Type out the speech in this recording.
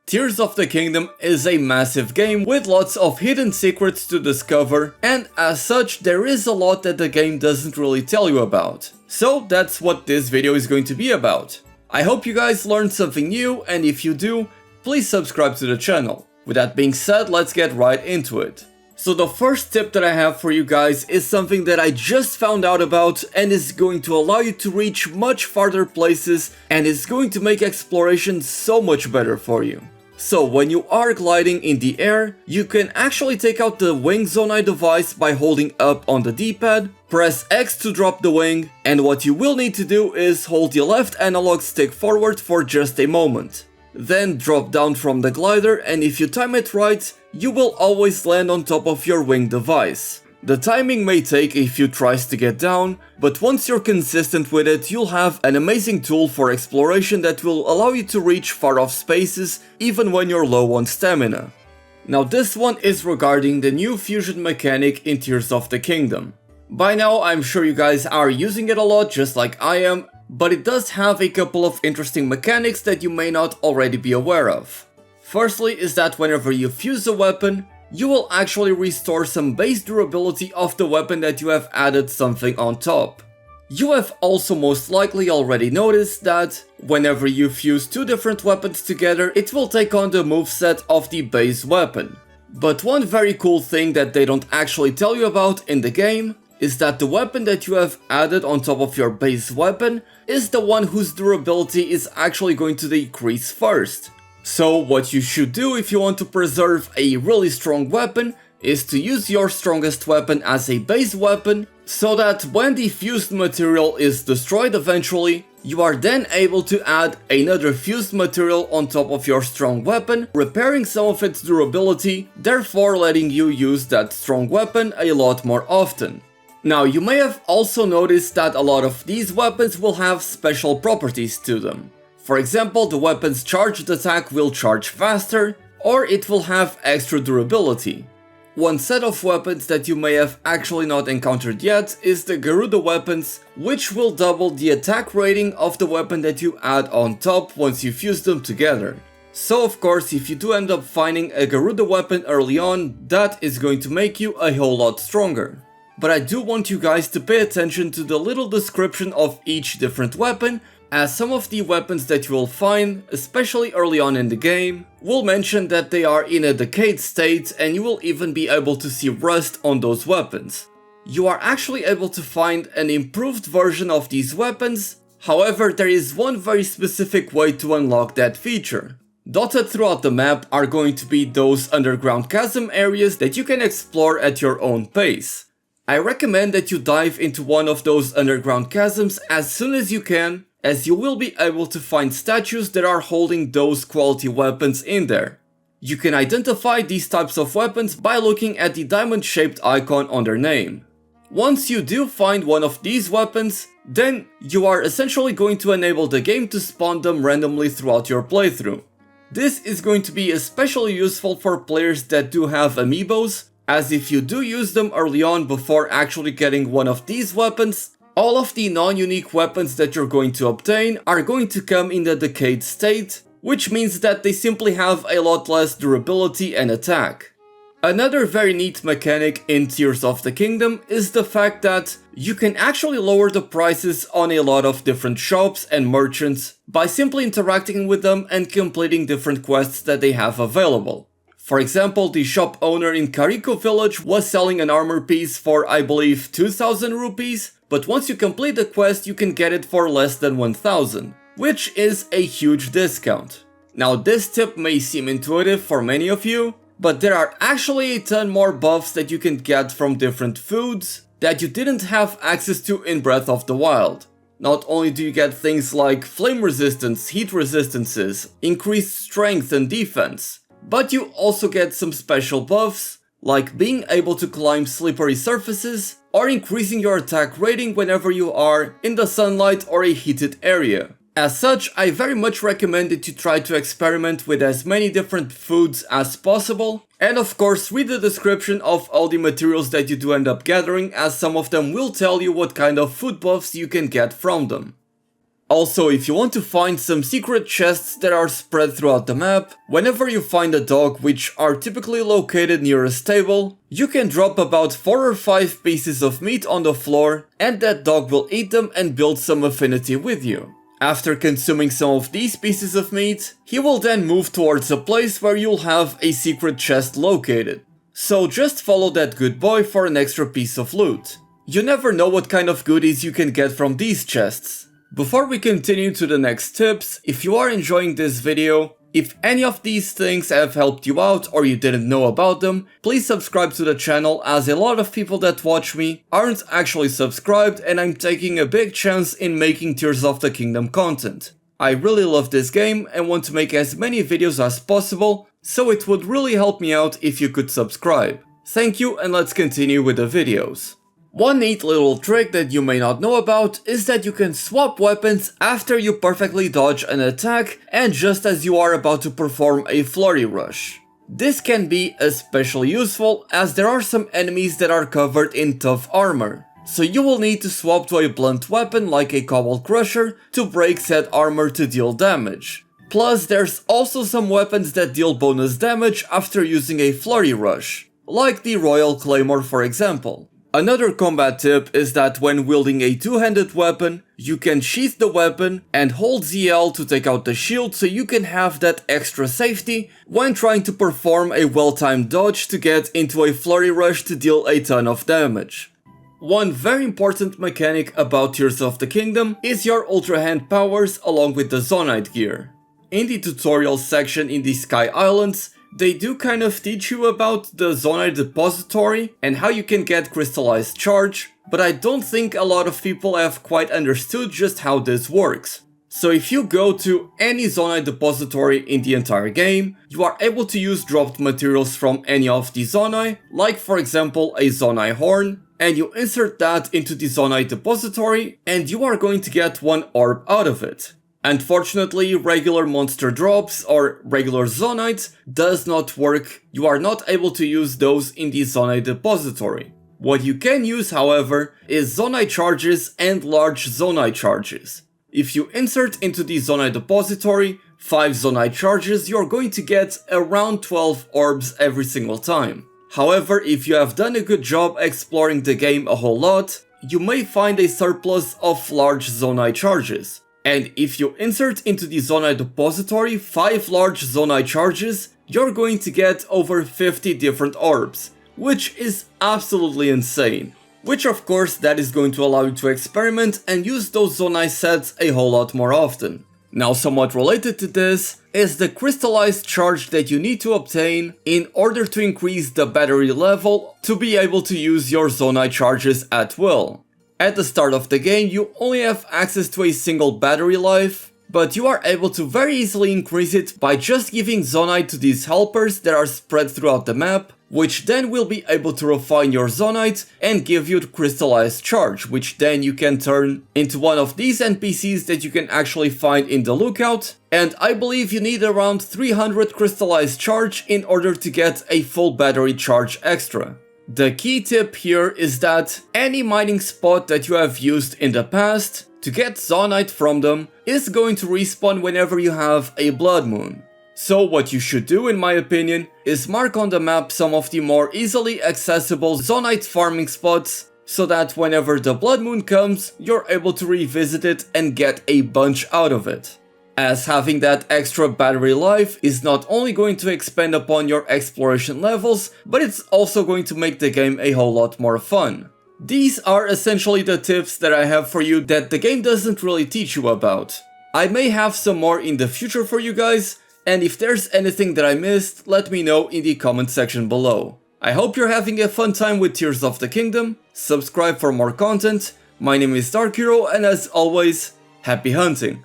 Tears of the Kingdom is a massive game with lots of hidden secrets to discover, and as such there is a lot that the game doesn't really tell you about. So that's what this video is going to be about. I hope you guys learned something new, and if you do, please subscribe to the channel. With that being said, let's get right into it. So the first tip that I have for you guys is something that I just found out about and is going to allow you to reach much farther places and is going to make exploration so much better for you. So when you are gliding in the air, you can actually take out the wing Zonai device by holding up on the D-pad, press X to drop the wing, and what you will need to do is hold the left analog stick forward for just a moment. Then drop down from the glider, and if you time it right, you will always land on top of your wing device. The timing may take a few tries to get down, but once you're consistent with it, you'll have an amazing tool for exploration that will allow you to reach far off spaces even when you're low on stamina. Now this one is regarding the new fusion mechanic in Tears of the Kingdom. By now I'm sure you guys are using it a lot just like I am, but it does have a couple of interesting mechanics that you may not already be aware of. Firstly is that whenever you fuse a weapon, you will actually restore some base durability of the weapon that you have added something on top. You have also most likely already noticed that whenever you fuse two different weapons together, it will take on the moveset of the base weapon. But one very cool thing that they don't actually tell you about in the game is that the weapon that you have added on top of your base weapon is the one whose durability is actually going to decrease first. So what you should do if you want to preserve a really strong weapon is to use your strongest weapon as a base weapon, so that when the fused material is destroyed eventually, you are then able to add another fused material on top of your strong weapon, repairing some of its durability, therefore letting you use that strong weapon a lot more often. Now you may have also noticed that a lot of these weapons will have special properties to them. For example, the weapon's charged attack will charge faster, or it will have extra durability. One set of weapons that you may have actually not encountered yet is the Garuda weapons, which will double the attack rating of the weapon that you add on top once you fuse them together. So of course, if you do end up finding a Garuda weapon early on, that is going to make you a whole lot stronger. But I do want you guys to pay attention to the little description of each different weapon, as some of the weapons that you will find, especially early on in the game, will mention that they are in a decayed state, and you will even be able to see rust on those weapons. You are actually able to find an improved version of these weapons, however there is one very specific way to unlock that feature. Dotted throughout the map are going to be those underground chasm areas that you can explore at your own pace. I recommend that you dive into one of those underground chasms as soon as you can, as you will be able to find statues that are holding those quality weapons in there. You can identify these types of weapons by looking at the diamond-shaped icon on their name. Once you do find one of these weapons, then you are essentially going to enable the game to spawn them randomly throughout your playthrough. This is going to be especially useful for players that do have amiibos, as if you do use them early on before actually getting one of these weapons, all of the non-unique weapons that you're going to obtain are going to come in the decayed state, which means that they simply have a lot less durability and attack. Another very neat mechanic in Tears of the Kingdom is the fact that you can actually lower the prices on a lot of different shops and merchants by simply interacting with them and completing different quests that they have available. For example, the shop owner in Kariko village was selling an armor piece for I believe 2000 rupees, but once you complete the quest you can get it for less than 1000, which is a huge discount. Now this tip may seem intuitive for many of you, but there are actually a ton more buffs that you can get from different foods that you didn't have access to in Breath of the Wild. Not only do you get things like flame resistance, heat resistances, increased strength and defense, but you also get some special buffs, like being able to climb slippery surfaces, or increasing your attack rating whenever you are in the sunlight or a heated area. As such, I very much recommend that you try to experiment with as many different foods as possible, and of course read the description of all the materials that you do end up gathering, as some of them will tell you what kind of food buffs you can get from them. Also, if you want to find some secret chests that are spread throughout the map, whenever you find a dog which are typically located near a stable, you can drop about 4 or 5 pieces of meat on the floor and that dog will eat them and build some affinity with you. After consuming some of these pieces of meat, he will then move towards a place where you'll have a secret chest located. So just follow that good boy for an extra piece of loot. You never know what kind of goodies you can get from these chests. Before we continue to the next tips, if you are enjoying this video, if any of these things have helped you out or you didn't know about them, please subscribe to the channel as a lot of people that watch me aren't actually subscribed and I'm taking a big chance in making Tears of the Kingdom content. I really love this game and want to make as many videos as possible, so it would really help me out if you could subscribe. Thank you and let's continue with the videos. One neat little trick that you may not know about is that you can swap weapons after you perfectly dodge an attack and just as you are about to perform a flurry rush. This can be especially useful as there are some enemies that are covered in tough armor, so you will need to swap to a blunt weapon like a Cobalt Crusher to break said armor to deal damage. Plus there's also some weapons that deal bonus damage after using a flurry rush, like the Royal Claymore for example. Another combat tip is that when wielding a two-handed weapon, you can sheath the weapon and hold ZL to take out the shield so you can have that extra safety when trying to perform a well-timed dodge to get into a flurry rush to deal a ton of damage. One very important mechanic about Tears of the Kingdom is your Ultra Hand powers along with the Zonai gear. In the tutorial section in the Sky Islands, they do kind of teach you about the Zonai depository and how you can get crystallized charge, but I don't think a lot of people have quite understood just how this works. So if you go to any Zonai depository in the entire game, you are able to use dropped materials from any of the Zonai, like for example a Zonai horn, and you insert that into the Zonai depository and you are going to get one orb out of it. Unfortunately, regular monster drops or regular Zonaites does not work. You are not able to use those in the Zonai depository. What you can use, however, is Zonai charges and large Zonai charges. If you insert into the Zonai depository 5 Zonai charges, you're going to get around 12 orbs every single time. However, if you have done a good job exploring the game a whole lot, you may find a surplus of large Zonai charges. And if you insert into the Zonai depository 5 large Zonai charges, you're going to get over 50 different orbs, which is absolutely insane. Which of course that is going to allow you to experiment and use those Zonai sets a whole lot more often. Now somewhat related to this is the crystallized charge that you need to obtain in order to increase the battery level to be able to use your Zonai charges at will. At the start of the game, you only have access to a single battery life, but you are able to very easily increase it by just giving Zonai to these helpers that are spread throughout the map, which then will be able to refine your Zonite and give you the crystallized charge, which then you can turn into one of these NPCs that you can actually find in the lookout, and I believe you need around 300 crystallized charge in order to get a full battery charge extra. The key tip here is that any mining spot that you have used in the past to get Zonite from them is going to respawn whenever you have a blood moon. So what you should do, in my opinion, is mark on the map some of the more easily accessible Zonite farming spots so that whenever the blood moon comes, you're able to revisit it and get a bunch out of it. As having that extra battery life is not only going to expand upon your exploration levels, but it's also going to make the game a whole lot more fun. These are essentially the tips that I have for you that the game doesn't really teach you about. I may have some more in the future for you guys, and if there's anything that I missed, let me know in the comment section below. I hope you're having a fun time with Tears of the Kingdom, subscribe for more content, my name is Dark Hero, and as always, happy hunting!